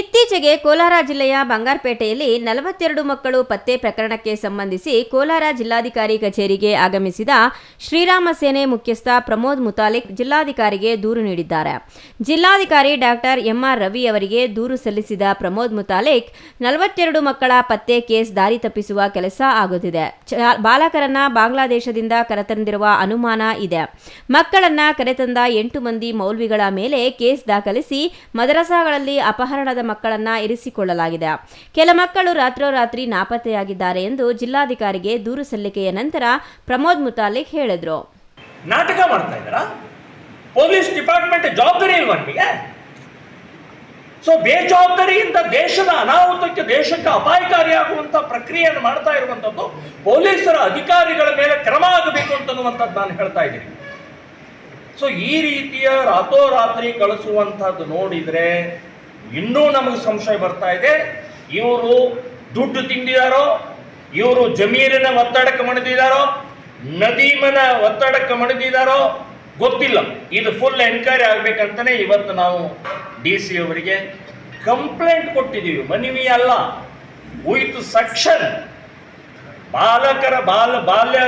ಇತ್ತೀಚೆಗೆ ಕೋಲಾರ ಜಿಲ್ಲೆಯ ಬಂಗಾರಪೇಟೆಯಲ್ಲಿ 42 ಮಕ್ಕಳು ಪತ್ತೆ ಪ್ರಕರಣಕ್ಕೆ ಸಂಬಂಧಿಸಿ ಕೋಲಾರ ಜಿಲ್ಲಾಧಿಕಾರಿ ಕಚೇರಿಗೆ ಆಗಮಿಸಿದ ಶ್ರೀರಾಮ ಸೇನೆ ಮುಖ್ಯಸ್ಥ ಪ್ರಮೋದ್ ಮುತಾಲಿಕ್ ಜಿಲ್ಲಾಧಿಕಾರಿಗೆ ದೂರು ನೀಡಿದ್ದಾರೆ. ಜಿಲ್ಲಾಧಿಕಾರಿ ಡಾಕ್ಟರ್ ಎಂಆರ್ ರವಿ ಅವರಿಗೆ ದೂರು ಸಲ್ಲಿಸಿದ ಪ್ರಮೋದ್ ಮುತಾಲಿಕ್ 42 ಮಕ್ಕಳ ಪತ್ತೆ ಕೇಸ್ ದಾರಿ ತಪ್ಪಿಸುವ ಕೆಲಸ ಆಗುತ್ತಿದೆ. ಬಾಲಕರನ್ನ ಬಾಂಗ್ಲಾದೇಶದಿಂದ ಕರೆತಂದಿರುವ ಅನುಮಾನ ಇದೆ. ಮಕ್ಕಳನ್ನ ಕರೆತಂದ 8 ಮಂದಿ ಮೌಲ್ವಿಗಳ ಮೇಲೆ ಕೇಸ್ ದಾಖಲಿಸಿ ಮದರಸಾಗಳಲ್ಲಿ ಅಪಹರಣದ ಮಕ್ಕಳನ್ನ ಇರಿಸಿಕೊಳ್ಳಲಾಗಿದೆ. ಕೆಲ ಮಕ್ಕಳು ರಾತ್ರೋರಾತ್ರಿ ನಾಪತ್ತೆಯಾಗಿದ್ದಾರೆ ಎಂದು ಜಿಲ್ಲಾಧಿಕಾರಿಗೆ ದೂರು ಸಲ್ಲಿಕೆಯ ನಂತರ ಪ್ರಮೋದ್ ಮುತಾಲಿಕ್ ಹೇಳಿದ್ರು. ನಾಟಕ ಮಾಡ್ತಾ ಇದ್ದಾರಾ? ಪೊಲೀಸ್ ಡಿಪಾರ್ಟ್ಮೆಂಟ್ ಜವಾಬ್ದಾರಿ ಇಲ್ವಾ ನಿಮಗೆ? ಸೊ ಬೇಜವಾಬ್ದಾರಿಯಿಂದ ದೇಶದ ಅನಾಹುತಕ್ಕೆ, ದೇಶಕ್ಕೆ ಅಪಾಯಕಾರಿಯಾಗುವಂತಹ ಪ್ರಕ್ರಿಯೆಯನ್ನು ಮಾಡ್ತಾ ಇರುವಂತದ್ದು ಪೊಲೀಸರ ಅಧಿಕಾರಿಗಳ ಮೇಲೆ ಕ್ರಮ ಆಗಬೇಕು ಅಂತನ್ನುವಂಥದ್ದು ನಾನು ಹೇಳ್ತಾ ಇದ್ದೀನಿ. ಸೊ ಈ ರೀತಿಯ ರಾತ್ರೋರಾತ್ರಿ ಕಳಿಸುವಂಥದ್ದು ನೋಡಿದ್ರೆ ಇನ್ನೂ ನಮಗೆ ಸಂಶಯ ಬರ್ತಾ ಇದೆ. ಇವರು ದುಡ್ಡು ತಿಂದಿದಾರೋ, ಇವರು ಜಮೀರಿನ ಒತ್ತಡಕ್ಕೆ ಮಣಿದಿದಾರೋ, ನದೀಮನ ಒತ್ತಡಕ್ಕೆ ಮಣಿದಿದಾರೋ ಗೊತ್ತಿಲ್ಲ. ಇದು ಫುಲ್ ಎನ್ಕ್ವೈರಿ ಆಗ್ಬೇಕಂತಾನೆ ಇವತ್ತು ನಾವು DC ಅವರಿಗೆ ಕಂಪ್ಲೇಂಟ್ ಕೊಟ್ಟಿದ್ದೀವಿ. ಮನವಿ ಅಲ್ಲ, ವಿತ್ ಸೆಕ್ಷನ್. ಬಾಲಕರ ಬಾಲ್ಯ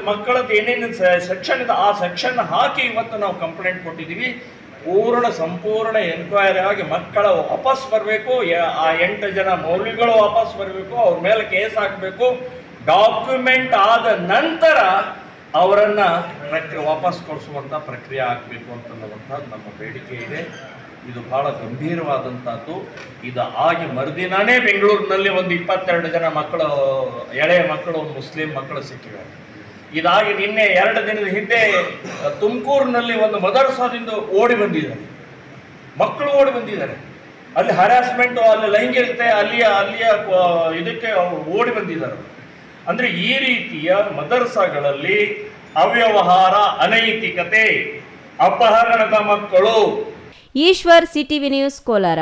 ಮಕ್ಕಳದ್ದು ಏನೇನು ಸೆಕ್ಷನ್ ಇದೆ ಆ ಸೆಕ್ಷನ್ ಹಾಕಿ ಇವತ್ತು ನಾವು ಕಂಪ್ಲೇಂಟ್ ಕೊಟ್ಟಿದ್ದೀವಿ. ಸಂಪೂರ್ಣ ಎನ್ಕ್ವೈರಿ ಆಗಿ ಮಕ್ಕಳ ವಾಪಸ್ ಬರಬೇಕು, ಆ 8 ಜನ ಮೌಲ್ವಿಗಳು ವಾಪಸ್ ಬರಬೇಕು, ಅವ್ರ ಮೇಲೆ ಕೇಸ್ ಹಾಕಬೇಕು. ಡಾಕ್ಯುಮೆಂಟ್ ಆದ ನಂತರ ಅವರನ್ನ ವಾಪಸ್ ಕೊಡಿಸುವಂತ ಪ್ರಕ್ರಿಯೆ ಆಗಬೇಕು ಅಂತನ್ನುವಂಥದ್ದು ನಮ್ಮ ಬೇಡಿಕೆ ಇದೆ. ಇದು ಬಹಳ ಗಂಭೀರವಾದಂಥದ್ದು. ಇದು ಆಗಿ ಮರುದಿನಾನೇ ಬೆಂಗಳೂರಿನಲ್ಲಿ ಒಂದು 22 ಜನ ಮಕ್ಕಳು, ಎಳೆಯ ಮಕ್ಕಳು, ಮುಸ್ಲಿಂ ಮಕ್ಕಳು ಸಿಕ್ಕಿವೆ. ಇದಾಗಿ ನಿನ್ನೆ 2 ದಿನದ ಹಿಂದೆ ತುಮಕೂರಿನಲ್ಲಿ ಒಂದು ಮದರಸಾದಿಂದ ಓಡಿ ಬಂದಿದ್ದಾರೆ ಮಕ್ಕಳು, ಓಡಿ ಬಂದಿದ್ದಾರೆ. ಅಲ್ಲಿ ಹರಾಸ್ಮೆಂಟ್, ಅಲ್ಲಿ ಲೈಂಗಿಕತೆ, ಅಲ್ಲಿಯ ಇದಕ್ಕೆ ಅವರು ಓಡಿ ಬಂದಿದ್ದಾರೆ. ಅಂದ್ರೆ ಈ ರೀತಿಯ ಮದರಸಾಗಳಲ್ಲಿ ಅವ್ಯವಹಾರ, ಅನೈತಿಕತೆ, ಅಪಹರಣದ ಮಕ್ಕಳು. Ishwar, CTV news, Kolar.